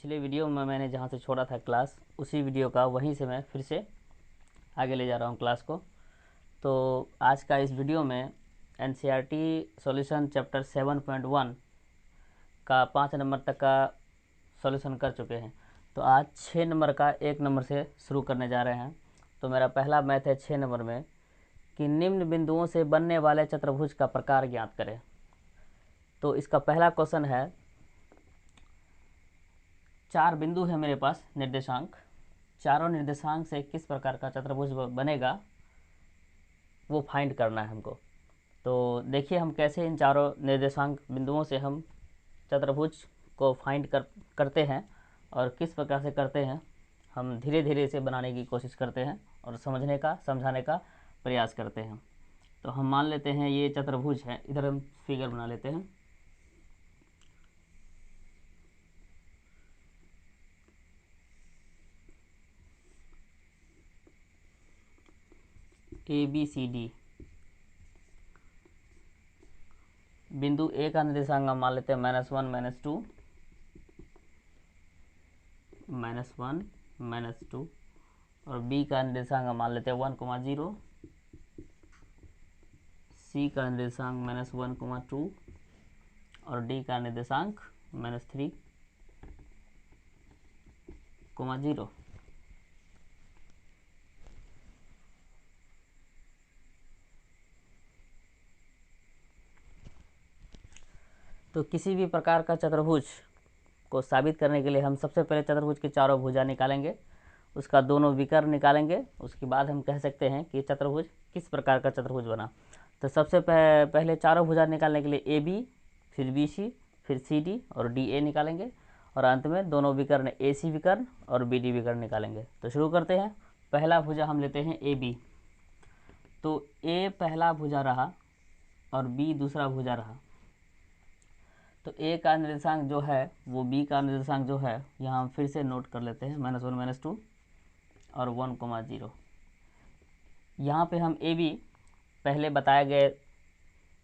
पिछले वीडियो में मैंने जहाँ से छोड़ा था क्लास, उसी वीडियो का वहीं से मैं फिर से आगे ले जा रहा हूँ क्लास को। तो आज का इस वीडियो में NCERT सॉल्यूशन चैप्टर 7.1 का 5 नंबर तक का सॉल्यूशन कर चुके हैं। तो आज 6 नंबर का 1 नंबर से शुरू करने जा रहे हैं। तो मेरा पहला मैथ है 6 नंबर में कि निम्न बिंदुओं से बनने वाले चतुर्भुज का प्रकार ज्ञात करें। तो इसका पहला क्वेश्चन है, 4 बिंदु है मेरे पास निर्देशांक, चारों निर्देशांक से किस प्रकार का चतुर्भुज बनेगा वो फाइंड करना है हमको। तो देखिए हम कैसे इन चारों निर्देशांक बिंदुओं से हम चतुर्भुज को फाइंड करते हैं और किस प्रकार से करते हैं। हम धीरे धीरे इसे बनाने की कोशिश करते हैं और समझने का समझाने का प्रयास करते हैं। तो हम मान लेते हैं ये चतुर्भुज है, इधर हम फिगर बना लेते हैं। ABCD, बिंदु ए का निर्देशांक हम मान लेते हैं -1 -2 -1 -2 और बी का निर्देशांक हम मान लेते हैं 1,0, सी का निर्देशांक -1,2 और डी का निर्देशांक -3,0। तो किसी भी प्रकार का चतुर्भुज को साबित करने के लिए हम सबसे पहले चतुर्भुज के चारों भुजा निकालेंगे, उसका दोनों विकर्ण निकालेंगे, उसके बाद हम कह सकते हैं कि चतुर्भुज किस प्रकार का चतुर्भुज बना। तो सबसे पहले चारों भुजा निकालने के लिए AB, फिर BC, फिर CD और DA निकालेंगे और अंत में दोनों विकर्ण AC विकर्ण और BD विकर्ण निकालेंगे। तो शुरू करते हैं। पहला भुजा हम लेते हैं AB। तो A पहला भुजा रहा और B दूसरा भुजा रहा। तो A का निर्देशांक जो है वो B का निर्देशांक जो है यहाँ हम फिर से नोट कर लेते हैं, -1 -2 और 1,0। यहाँ पे हम AB पहले बताए गए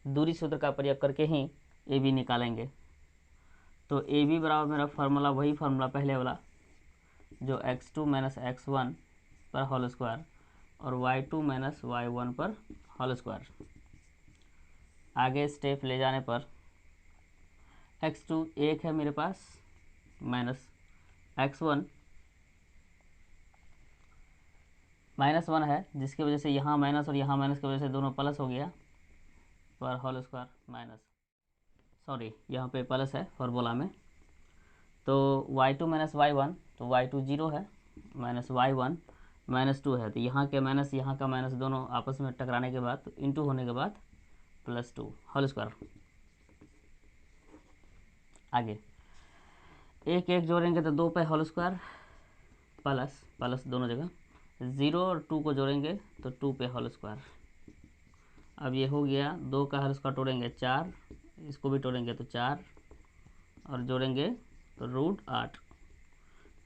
दूरी सूत्र का प्रयोग करके ही AB निकालेंगे। तो AB बराबर मेरा फार्मूला वही फार्मूला पहले वाला जो x2 - x1 पर होल स्क्वायर और y2 - y1 पर होल स्क्वायर। आगे स्टेप ले जाने पर x2 1 है मेरे पास माइनस x1 -1 है, जिसकी वजह से यहाँ माइनस और यहाँ माइनस की वजह से दोनों प्लस हो गया पर होल स्क्वायर माइनस, सॉरी यहाँ पे प्लस है फॉर्मूला में। तो y2 - y1, तो y2 0 है, माइनस y1 -2 है। तो यहाँ के माइनस यहाँ का माइनस दोनों आपस में टकराने के बाद, तो इंटू होने के बाद +2 होल स्क्वायर। आगे 1 1 जोड़ेंगे तो 2 पे होल स्क्वायर प्लस प्लस दोनों जगह, 0 और 2 को जोड़ेंगे तो 2 पे होल स्क्वायर। अब ये हो गया, 2 का होल स्क्वायर तोड़ेंगे 4, इसको भी तोड़ेंगे तो 4 और जोड़ेंगे तो √8।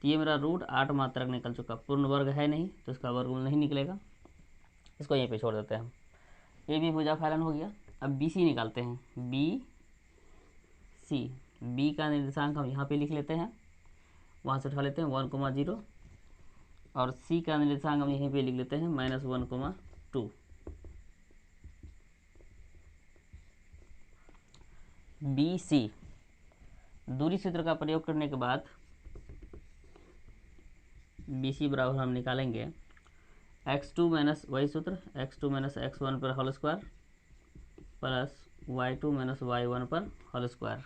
तो ये मेरा √8 मात्रक निकल चुका। पूर्ण वर्ग है नहीं तो इसका वर्गमूल नहीं निकलेगा, इसको यहीं पे छोड़ देते हैं हम। ये भी भुजा फलन हो गया। अब BC निकालते हैं। BC, B का निर्देशांक हम यहाँ पे लिख लेते हैं, वहाँ से उठा लेते हैं 1,0 और C का निर्देशांक हम यहीं पे लिख लेते हैं -1,2। BC दूरी सूत्र का प्रयोग करने के बाद BC बराबर हम निकालेंगे x2 - वही सूत्र x2 - x1 पर whole square plus y2 - y1 पर होल स्क्वायर।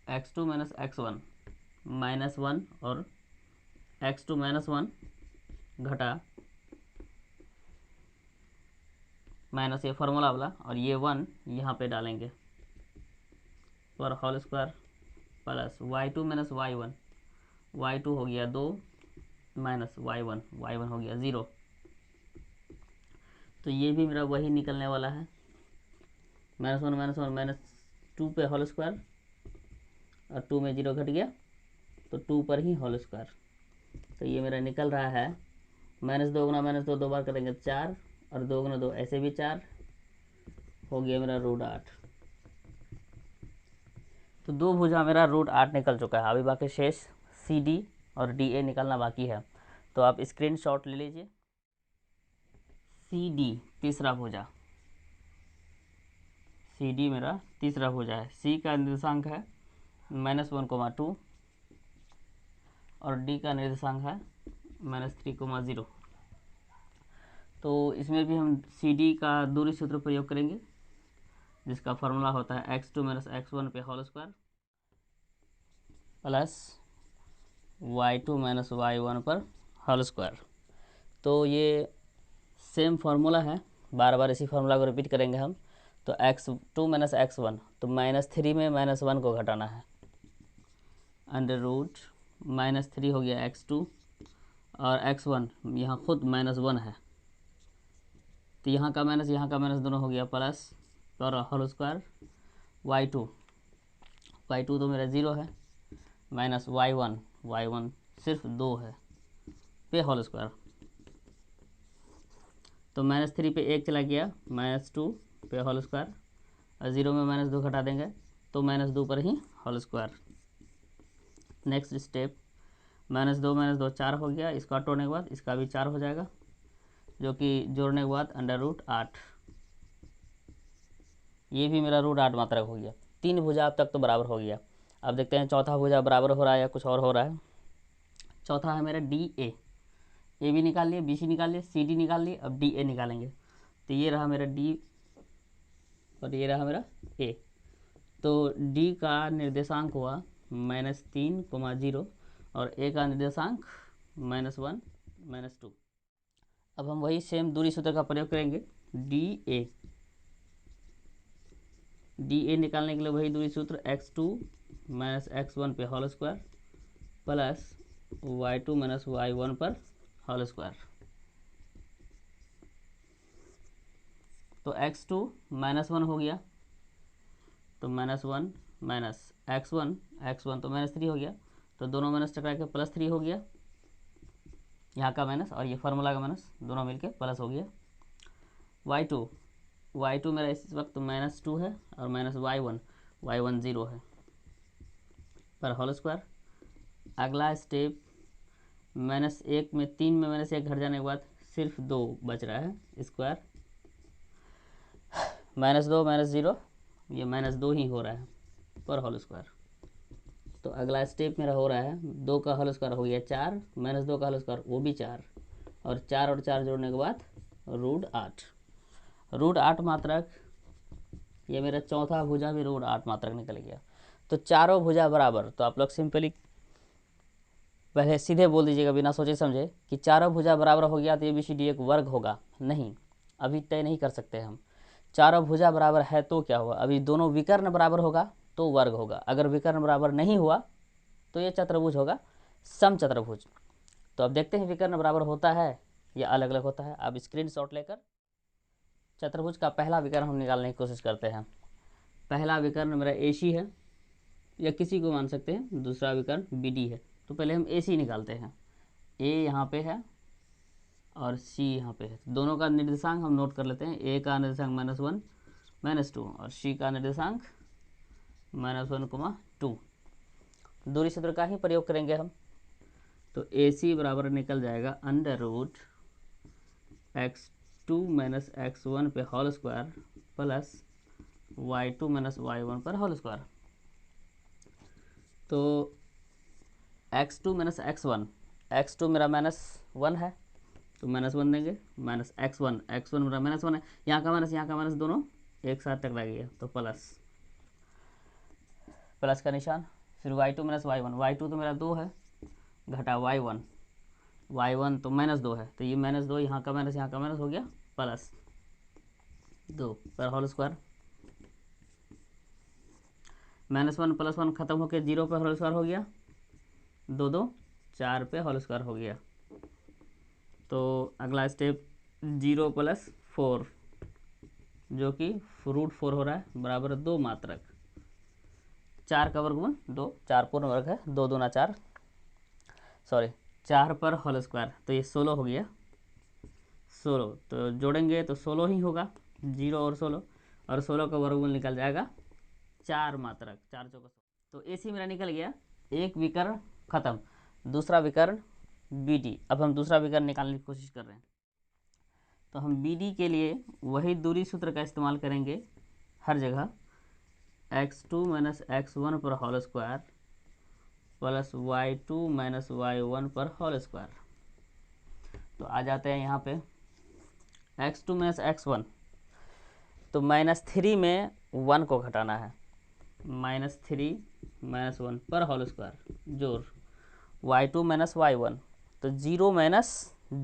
x2 - x1 -1 और x2 - 1 घटा माइनस ये फार्मूला वाला और ये 1 यहाँ पे डालेंगे पर whole square plus y2 - y1, y2 हो गया 2 माइनस y1 हो गया 0। तो ये भी मेरा वही निकलने वाला है, -1 - 2 पे होल स्क्वायर और 2 में 0 घट गया तो 2 पर ही होल स्क्वायर। तो ये मेरा निकल रहा है -2 गुना -2 दो बार करेंगे 4 और 2 गुना 2 ऐसे भी 4 हो गया मेरा √8। तो 2 भुजा मेरा √8 निकल चुका है। अभी बाकी शेष CD और DA निकलना बाकी है। तो आप स्क्रीनशॉट ले लीजिए। CD तीसरा भुजा, CD मेरा तीसरा भुजा है। C का निर्देशांक है -1,2 और D का निर्देशांक है -3,0। तो इसमें भी हम CD का दूरी सूत्र प्रयोग करेंगे, जिसका फॉर्मूला होता है x2 - x1 पे whole square plus y2 - y1 पर होल स्क्वायर। तो ये सेम फार्मूला है, बार बार इसी फार्मूला को रिपीट करेंगे हम। तो x2 - x1, तो -3 में -1 को घटाना है, √-3 हो गया x2 और x1 यहाँ खुद -1 है, तो यहाँ का माइनस दोनों हो गया प्लस और होल स्क्वायर y2 तो मेरा 0 है, माइनस y1 सिर्फ 2 है पे होल स्क्वायर। तो -3 पे 1 चला गया, -2 पे होल स्क्वायर और 0 में -2 घटा देंगे तो -2 पर ही होल स्क्वायर। नेक्स्ट स्टेप, -2 4 हो गया, इसका तोड़ने के बाद इसका भी 4 हो जाएगा, जो कि जोड़ने के बाद √8, ये भी मेरा √8 मात्रक हो गया। 3 भुजा अब तक तो बराबर हो गया। अब देखते हैं चौथा भुजा बराबर हो रहा है या कुछ और हो रहा है। चौथा है मेरा DA, ए भी निकाल लिए, BC निकाल लिए, CD निकाल लिए, अब DA निकालेंगे। तो ये रहा मेरा D और ये रहा मेरा A। तो D का निर्देशांक हुआ -3,0 और A का निर्देशांक -1 -2। अब हम वही सेम दूरी सूत्र का प्रयोग करेंगे। DA निकालने के लिए वही दूरी सूत्र x2 - x1 पे whole square plus y2 - y1 पर होल स्क्वायर। तो x2 -1 हो गया, तो -1 माइनस x1 तो -3 हो गया, तो दोनों माइनस टकरा के +3 हो गया, यहाँ का माइनस और ये फार्मूला का माइनस दोनों मिलके प्लस हो गया। y2 मेरा इस वक्त -2 है और y1 0 है पर होल स्क्वायर। अगला स्टेप, -1 में 3 में -1 घट जाने के बाद सिर्फ 2 बच रहा है स्क्वायर, -2 -0, ये -2 ही हो रहा है पर होल स्क्वायर। तो अगला स्टेप मेरा हो रहा है 2 का होल स्क्वायर हो गया 4, -2 का होल स्क्वायर वो भी 4 और 4 जोड़ने के बाद √8 मात्रक। ये मेरा चौथा भुजा भी √8 मात्रक निकल गया। तो चारों भुजा बराबर, तो आप लोग सिंपली पहले सीधे बोल दीजिएगा बिना सोचे समझे कि चारों भुजा बराबर हो गया तो ABCD एक वर्ग होगा। नहीं, अभी तय नहीं कर सकते हम। चारों भुजा बराबर है तो क्या हुआ, अभी दोनों विकर्ण बराबर होगा तो वर्ग होगा। अगर विकर्ण बराबर नहीं हुआ तो ये चतुर्भुज होगा, समचतुर्भुज। तो अब देखते हैं विकर्ण बराबर होता है या अलग अलग होता है। अब स्क्रीनशॉट लेकर चतुर्भुज का पहला विकर्ण हम निकालने की कोशिश करते हैं। पहला विकर्ण मेरा AC है या किसी को मान सकते हैं, दूसरा विकर्ण BD है। तो पहले हम AC निकालते हैं। A यहाँ पे है और C यहाँ पे है, दोनों का निर्देशांक हम नोट कर लेते हैं। A का निर्देशांक -1 -2 और C का निर्देशांक -1,2। दूरी सूत्र का ही प्रयोग करेंगे हम। तो AC बराबर निकल जाएगा √x2 - x1 पे whole square plus y2 - y1 पर होल स्क्वायर। तो x2 - x1 मेरा -1 है तो -1 देंगे, माइनस x1 मेरा -1 है, यहाँ का माइनस दोनों एक साथ टकरा गया तो प्लस का निशान। फिर y2 - y1 तो मेरा 2 है, घटा y1 तो -2 है, तो ये -2 यहाँ का माइनस हो गया +2 पर होल स्क्वायर। -1 + 1 खत्म होकर 0 पे होल स्क्वायर हो गया, 2 2 4 पे होल स्क्वायर हो गया। तो अगला स्टेप 0 + 4 जो कि √4 हो रहा है बराबर 2 मात्रक। 4 का वर्गमूल 2, 4 पूर्ण वर्ग है, 2 दूना 4, सॉरी 4 पर होल स्क्वायर, तो ये 16 हो गया। 16 तो जोड़ेंगे तो 16 ही होगा, 0 और 16 का वर्गमूल निकल जाएगा 4 मात्रक, 4 चौका। तो ए सी मेरा निकल गया, एक विकर्ण खत्म, दूसरा विकर्ण बी डी। अब हम दूसरा विकर्ण निकालने की कोशिश कर रहे हैं। तो हम बी डी के लिए वही दूरी सूत्र का इस्तेमाल करेंगे हर जगह, x2 माइनस x1 पर whole square plus y2 minus y1 पर होल स्क्वायर। तो आ जाते हैं यहाँ पे x2 माइनस x1, तो -3 में 1 को घटाना है, -3 माइनस 1 पर होल स्क्वायर जोड़ y2 माइनस y1, तो 0 माइनस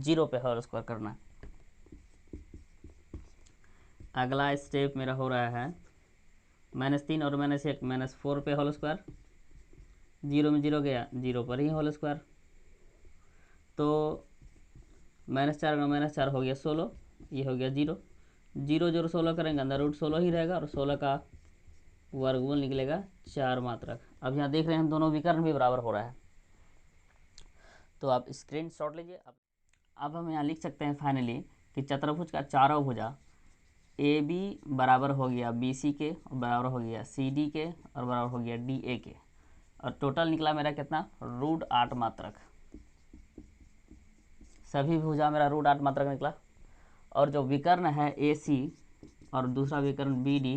0 पे होल स्क्वायर करना है। अगला स्टेप मेरा हो रहा है -3 और -1 -4 पे होल स्क्वायर, 0 में 0 गया, 0 पर ही होल स्क्वायर। तो -4 का -4 हो गया 16, ये हो गया 0, 0 जोड़ 16 करेंगे, अंदर रूट 16 ही रहेगा और 16 का वर्गमूल निकलेगा 4 मात्रक। अब यहाँ देख रहे हैं हम दोनों विकर्ण भी बराबर हो रहा है, तो आप स्क्रीन शॉट लीजिए। अब हम यहाँ लिख सकते हैं फाइनली कि चतुर्भुज का चारों भुजा ए बी बराबर हो गया बी सी के, और बराबर हो गया सी डी के, और बराबर हो गया डी ए के, और टोटल निकला मेरा कितना, √8 मात्रक। सभी भुजा मेरा √8 मात्रक निकला। और जो विकर्ण है ए सी और दूसरा विकर्ण बी डी,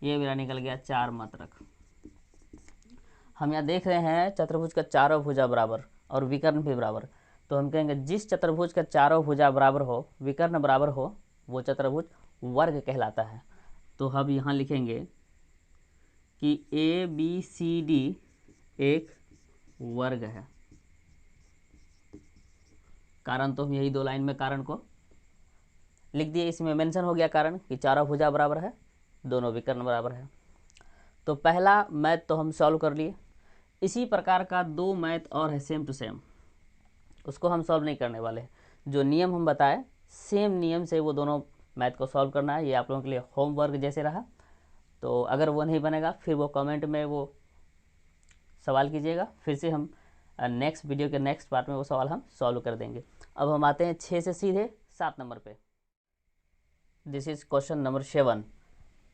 ये मेरा निकल गया 4 मात्रक। हम यहाँ देख रहे हैं चतुर्भुज का चारों भुजा बराबर और विकर्ण भी बराबर, तो हम कहेंगे जिस चतुर्भुज का चारों भुजा बराबर हो, विकर्ण बराबर हो, वो चतुर्भुज वर्ग कहलाता है। तो हम यहाँ लिखेंगे कि ए बी सी डी एक वर्ग है। कारण तो हम यही 2 लाइन में कारण को लिख दिए, इसमें मेंशन हो गया कारण कि चारों भुजा बराबर है, दोनों विकर्ण बराबर है। तो पहला मैथ तो हम सॉल्व कर लिए। इसी प्रकार का 2 मैथ और है सेम टू सेम, उसको हम सॉल्व नहीं करने वाले हैं। जो नियम हम बताए सेम नियम से वो दोनों मैथ को सॉल्व करना है। ये आप लोगों के लिए होमवर्क जैसे रहा, तो अगर वो नहीं बनेगा फिर वो कमेंट में वो सवाल कीजिएगा, फिर से हम नेक्स्ट वीडियो के नेक्स्ट पार्ट में वो सवाल हम सॉल्व कर देंगे। अब हम आते हैं 6 से सीधे 7 नंबर पे। This is question number 7।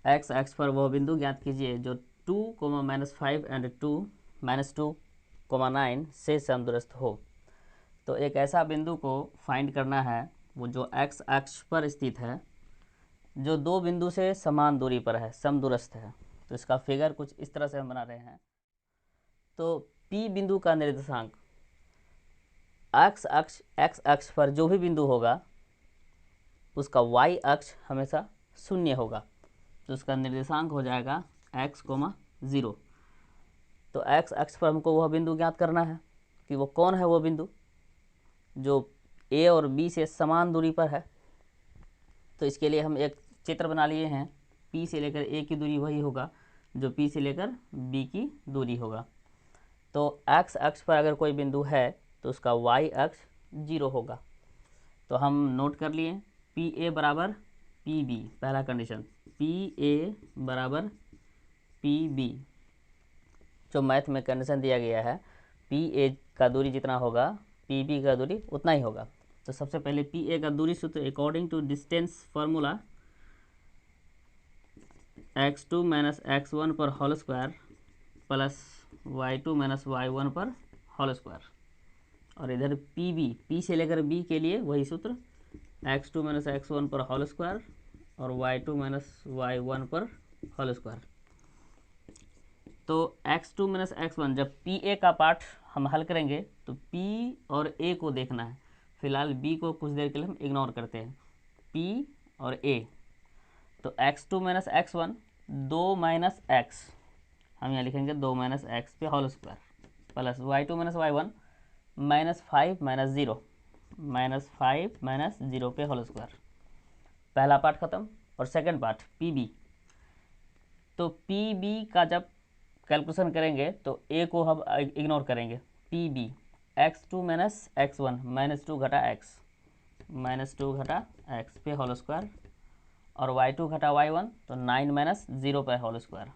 X x पर वह बिंदु ज्ञात कीजिए जो 2, -5 एंड 2, -2, 9 से समदूरस्थ हो। तो एक ऐसा बिंदु को फाइंड करना है वो जो एक्स अक्ष पर स्थित है, जो 2 बिंदु से समान दूरी पर है, समदूरस्थ है। तो इसका फिगर कुछ इस तरह से हम बना रहे हैं। तो P बिंदु का निर्देशांक एक्स अक्ष पर जो भी बिंदु होगा उसका y अक्ष हमेशा 0 होगा, तो उसका निर्देशांक हो जाएगा x, 0। तो x अक्ष पर हमको वह बिंदु ज्ञात करना है कि वो कौन है, वो बिंदु जो a और b से समान दूरी पर है। तो इसके लिए हम एक चित्र बना लिए हैं, P से लेकर a की दूरी वही होगा जो P से लेकर b की दूरी होगा। तो x अक्ष पर अगर कोई बिंदु है तो उसका y अक्ष 0 होगा। तो हम नोट कर लिए PA बराबर PB, पहला कंडीशन PA बराबर PB। जो मैथ में कंडीशन दिया गया है PA का दूरी जितना होगा PB का दूरी उतना ही होगा। तो सबसे पहले PA का दूरी सूत्र according to distance formula x2 minus x1 पर whole square plus y2 minus y1 पर होल स्क्वायर। और इधर P से लेकर B के लिए वही सूत्र x2 माइनस x1 पर होल स्क्वायर और y2 माइनस y1 पर होल स्क्वायर। तो x2 माइनस x1 जब PA का पार्ट हम हल करेंगे तो P और A को देखना है। फिलहाल B को कुछ देर के लिए हम इग्नोर करते हैं, P और A। तो x2 minus x1 2 minus x, हम यहाँ लिखेंगे 2 माइनस x पे whole square plus y2 minus y1 -5 minus 0, -5 minus 0 पे होल स्क्वायर। पहला पार्ट खत्म। और सेकंड पार्ट PB। तो PB का जब कैलकुलेशन करेंगे तो A को हम इग्नोर करेंगे। PB x2 माइनस x1 -2 घटा x, -2 घटा x पे होल स्क्वायर और y2 घटा y1 तो 9 माइनस 0 पे होल स्क्वायर।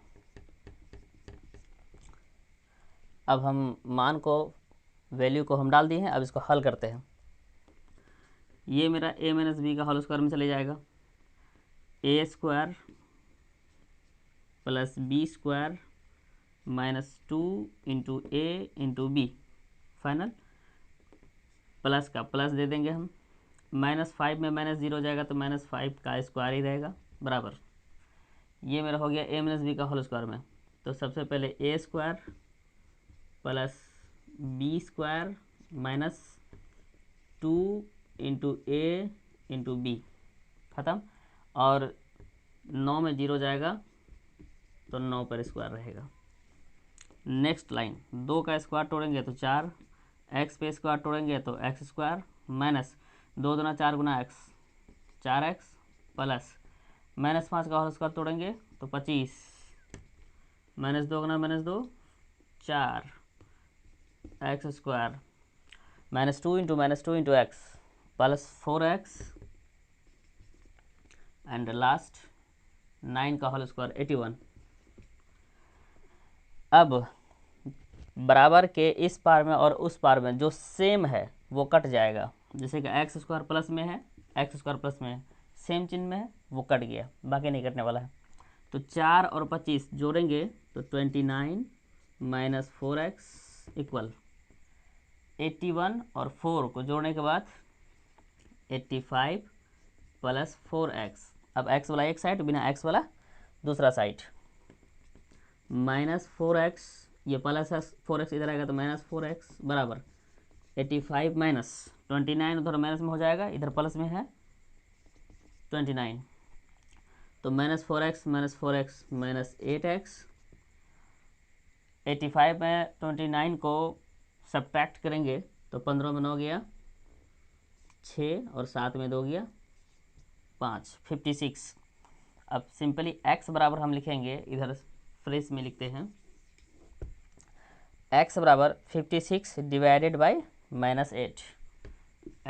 अब हम मान को वैल्यू को हम डाल दिए हैं, अब इसको हल करते हैं। ये मेरा a माइनस बी का होल स्क्वायर में चले जाएगा, a square plus B square -2 into A into B, final plus का प्लस दे देंगे हम, -5 में -0 जाएगा तो -5 का स्क्वायर ही रहेगा, बराबर ये मेरा हो गया a माइनस बी का होल स्क्वायर में। तो सबसे पहले a square plus B square -2 into A into B, ख़त्म। और 9 में 0 जाएगा तो 9 पर स्क्वायर रहेगा। नेक्स्ट लाइन, 2 का स्क्वायर तोड़ेंगे तो 4, x पे स्क्वायर तोड़ेंगे तो x स्क्वायर माइनस 2 दूना 4 गुना x, 4x प्लस -5 का होल स्क्वायर तोड़ेंगे तो 25, -2 गुना -2 4 x square -2 into x plus 4x and last 9 का होल स्क्वायर 81। अब बराबर के इस पार में और उस पार में जो सेम है वो कट जाएगा, जैसे कि एक्स स्क्वायर प्लस में है, एक्स स्क्वायर प्लस में है, सेम चिन्ह में है, वो कट गया, बाकी नहीं कटने वाला है। तो 4 और 25 जोड़ेंगे तो 29 माइनस 4x इक्वल 81, और 4 को जोड़ने के बाद 85 प्लस 4x। अब x वाला एक साइड, बिना x वाला दूसरा साइड, -4x, ये प्लस है 4x इधर आएगा तो -4x बराबर 85 माइनस 29, उधर माइनस में हो जाएगा, इधर प्लस में है 29, तो -4x -8x। 85 में 29 को सब्ट्रैक्ट करेंगे तो 15 में 9 गया 6, और 7 में 2 गया 5, 56। अब सिंपली x बराबर हम लिखेंगे, इधर फ्रेश में लिखते हैं, x बराबर 56 डिवाइडेड बाई -8,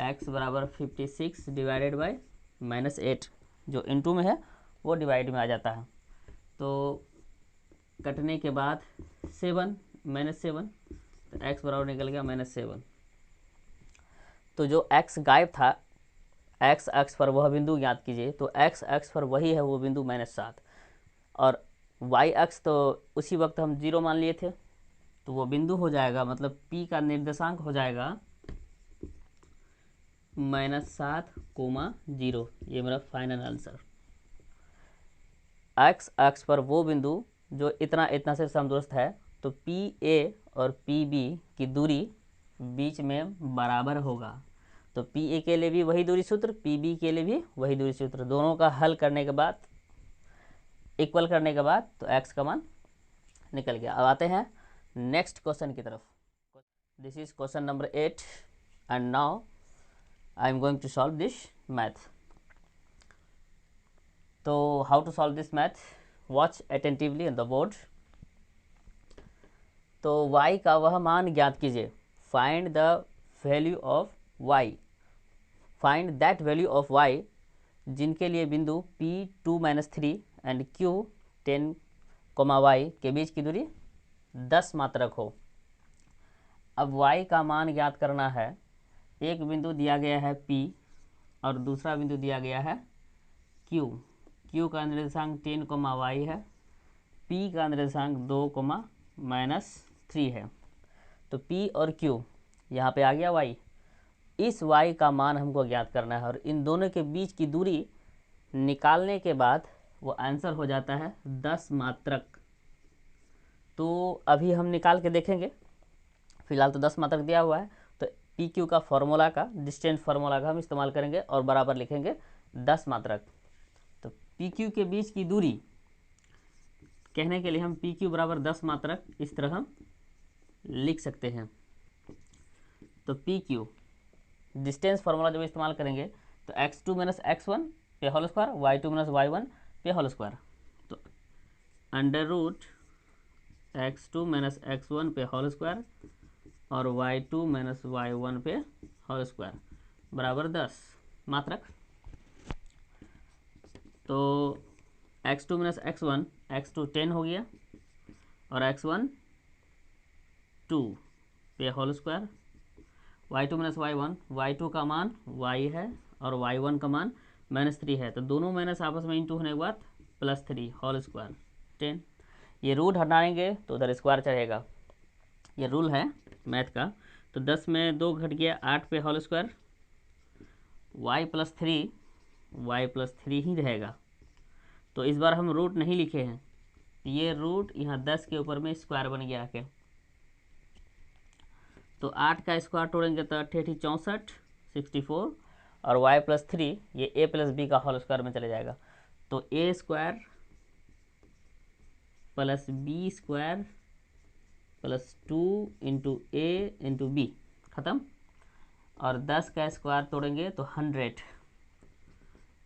x बराबर 56 डिवाइडेड बाई -8, जो इनटू में है वो डिवाइड में आ जाता है। तो कटने के बाद 7 -7, तो x बराबर निकल गया -7। तो जो x गायब था, x अक्ष पर वह बिंदु याद कीजिए, तो x अक्ष पर वही है वो बिंदु -7, और y अक्ष तो उसी वक्त हम 0 मान लिए थे, तो वो बिंदु हो जाएगा, मतलब p का निर्देशांक हो जाएगा -7,0। ये मेरा फाइनल आंसर। x अक्ष पर वो बिंदु जो इतना इतना से समदूरस्थ है, तो PA और PB की दूरी बीच में बराबर होगा। तो PA के लिए भी वही दूरी सूत्र, PB के लिए भी वही दूरी सूत्र, दोनों का हल करने के बाद, इक्वल करने के बाद, तो x का मान निकल गया। अब आते हैं नेक्स्ट क्वेश्चन की तरफ। This is question number 8 and now I am going to solve this math. तो how to solve this math, watch attentively on the board. तो y का वह मान ज्ञात कीजिए, find the value of y, find that value of y जिनके लिए बिंदु P2-3 एंड Q10, y के बीच की दूरी 10 मात्रक हो। अब y का मान ज्ञात करना है, एक बिंदु दिया गया है P और दूसरा बिंदु दिया गया है Q। Q का निर्देशांक 10, y है, P का निर्देशांक 2, -3 है। तो P और Q यहाँ पे आ गया y, इस y का मान हमको ज्ञात करना है, और इन दोनों के बीच की दूरी निकालने के बाद वो आंसर हो जाता है 10 मात्रक। तो अभी हम निकाल के देखेंगे, फिलहाल तो 10 मात्रक दिया हुआ है, तो PQ का फॉर्मूला का, डिस्टेंस फार्मूला का हम इस्तेमाल करेंगे और बराबर लिखेंगे 10 मात्रक। तो PQ के बीच की दूरी कहने के लिए हम PQ बराबर 10 मात्रक इस तरह हम लिख सकते हैं। तो PQ डिस्टेंस फार्मूला जब इस्तेमाल करेंगे तो x2 - x1 पे होल स्क्वायर, y2 - y1 पे होल स्क्वायर, तो √ x2 - x1 पे होल स्क्वायर और y2 - y1 पे होल स्क्वायर बराबर 10 मात्रक। तो x2 - x1, x2 10 हो गया और x1 2 पे whole square, y2 - y1, y2 का मान y है और y1 का मान -3 है, तो दोनों माइनस आपस में इंटू होने के बाद +3 होल स्क्वायर 10। ये रूट हटाएंगे तो उधर स्क्वायर चढ़ेगा, ये रूल है मैथ का। तो 10 में 2 घट गया, 8 पे whole square, y plus three ही रहेगा। तो इस बार हम रूट नहीं लिखे हैं, ये रूट यहाँ 10 के ऊपर में स्क्वायर बन गया आके। तो 8 का स्क्वायर तोड़ेंगे तो 8 64 64, और y प्लस थ्री ये a प्लस बी का होल स्क्वायर में चले जाएगा। तो a square plus B square plus 2 into A into B, ख़त्म। और 10 का स्क्वायर तोड़ेंगे तो 100,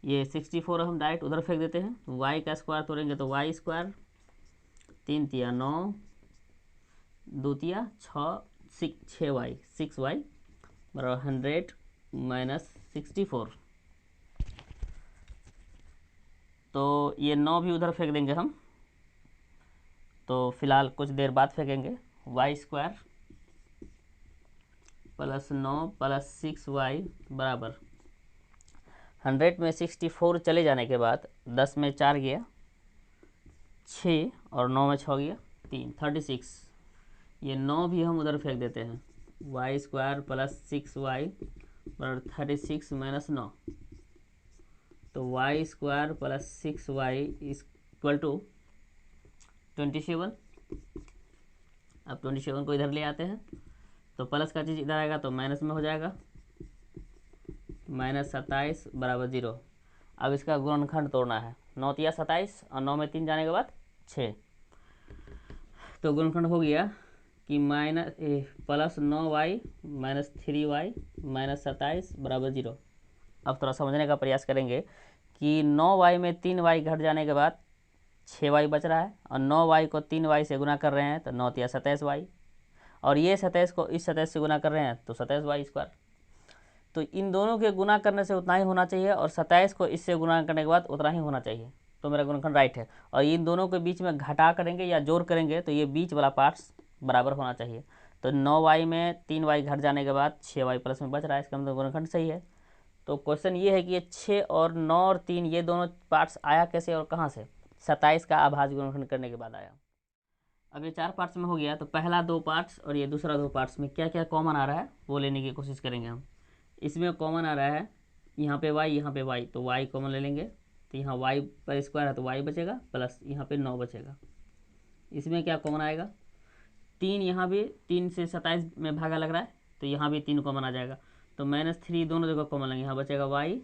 ये 64 हम डायरेक्ट उधर फेंक देते हैं। y का स्क्वायर तोड़ेंगे तो y स्क्वायर, 3 तिया 9, 2 तिया 6y 6y बराबर 100 माइनस 64। तो ये 9 भी उधर फेंक देंगे हम, तो फिलहाल कुछ देर बाद फेंकेंगे। y square plus 9 plus 6y बराबर 100 में 64 चले जाने के बाद 10 में 4 गया 6, और 9 में 6 गया 3, 36। ये 9 भी हम उधर फेंक देते हैं। y स्क्वायर प्लस 6y बराबर 36 माइनस 9, तो y square plus 6y equal to 27। अब 27 को इधर ले आते हैं, तो प्लस का चीज़ इधर आएगा तो माइनस में हो जाएगा, माइनस 27 बराबर 0। अब इसका गुणनखंड तोड़ना है, 9 तिया 27 और 9 में 3 जाने के बाद 6। तो गुणनखंड हो गया कि minus plus 9y minus 3y minus 27 बराबर 0। अब थोड़ा समझने का प्रयास करेंगे कि 9y में 3y घट जाने के बाद 6y बच रहा है, और 9y को 3y से गुना कर रहे हैं तो 9 तिया 27y, और ये 27 को इस 27 से गुना कर रहे हैं तो 27y स्क्वायर। तो इन दोनों के गुना करने से उतना ही होना चाहिए, और 27 को इससे गुना करने के बाद उतना ही होना चाहिए। तो मेरा गुणनखंड राइट है। और इन दोनों के बीच में घटा करेंगे या जोड़ करेंगे तो ये बीच वाला पार्ट्स बराबर होना चाहिए। तो 9y में 3y घट जाने के बाद 6y प्लस में बच रहा है, इसका मतलब गुणनखंड सही है। तो क्वेश्चन ये है कि ये 6 और 9 और 3 ये दोनों पार्ट्स आया कैसे और कहाँ से? 27 का अभाज्य गुणनखंड करने के बाद आया। अब ये 4 पार्ट्स में हो गया, तो पहला 2 पार्ट्स और ये दूसरा 2 पार्ट्स में क्या क्या कॉमन आ रहा है वो लेने की कोशिश करेंगे हम। इसमें कॉमन आ रहा है यहाँ पे y, यहाँ पे y, तो y कॉमन ले लेंगे, तो यहाँ y पर स्क्वायर है तो y बचेगा, प्लस यहाँ पे 9 बचेगा। इसमें क्या कॉमन आएगा? 3, यहाँ भी 3 से 27 में भागा लग रहा है तो यहाँ भी 3 कॉमन आ जाएगा। तो -3 दोनों जगह कॉमन लेंगे, यहाँ बचेगा y,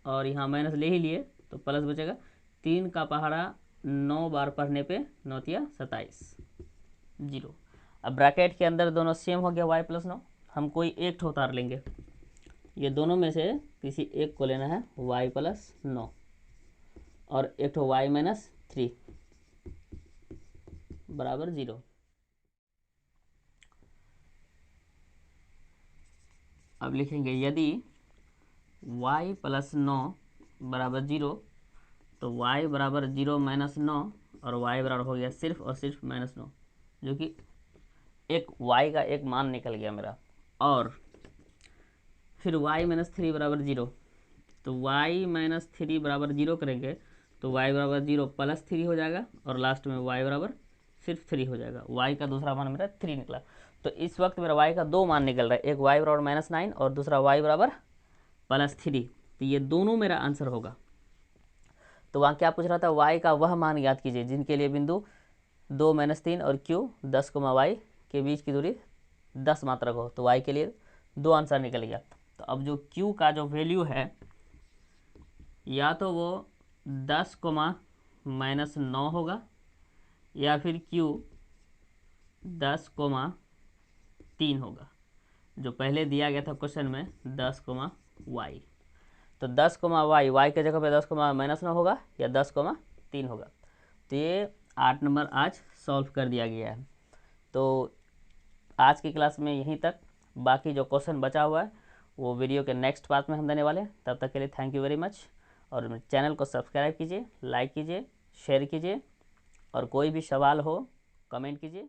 और यहाँ माइनस ले ही लिए तो प्लस बचेगा। 3 का पहाड़ा 9 बार पढ़ने पे 9 तिया 27 0। अब ब्रैकेट के अंदर दोनों सेम हो गया y प्लस 9, हम कोई एक ठो उतार लेंगे, ये दोनों में से किसी एक को लेना है y प्लस 9, और एक ठो y माइनस 3 बराबर 0। अब लिखेंगे यदि y प्लस 9 बराबर 0, तो y बराबर 0 माइनस 9, और y बराबर हो गया सिर्फ और सिर्फ माइनस 9, जो कि एक y का एक मान निकल गया मेरा। और फिर y माइनस 3 बराबर 0, तो y माइनस 3 बराबर 0 करेंगे तो y बराबर 0 प्लस 3 हो जाएगा, और लास्ट में y बराबर सिर्फ 3 हो जाएगा। y का दूसरा मान मेरा 3 निकला। तो इस वक्त मेरा y का 2 मान निकल रहा है, एक y बराबर -9 और दूसरा y बराबर +3। तो ये दोनों मेरा आंसर होगा। तो वहाँ क्या पूछ रहा था? y का वह मान ज्ञात कीजिए जिनके लिए बिंदु 2 -3 और q 10, y के बीच की दूरी 10 मात्रक हो। तो y के लिए 2 आंसर निकल गया। तो अब जो q का जो वैल्यू है, या तो वो 10, -9 होगा, या फिर q 10, 3 होगा, जो पहले दिया गया था क्वेश्चन में 10, y। तो 10, y के जगह पे 10, -9 होगा, या 10, 3 होगा। तो ये 8 नंबर आज सॉल्व कर दिया गया है। तो आज की क्लास में यहीं तक, बाकी जो क्वेश्चन बचा हुआ है वो वीडियो के नेक्स्ट पार्ट में हम देने वाले हैं। तब तक के लिए थैंक यू वेरी मच, और चैनल को सब्सक्राइब कीजिए, लाइक कीजिए, शेयर कीजिए, और कोई भी सवाल हो कमेंट कीजिए।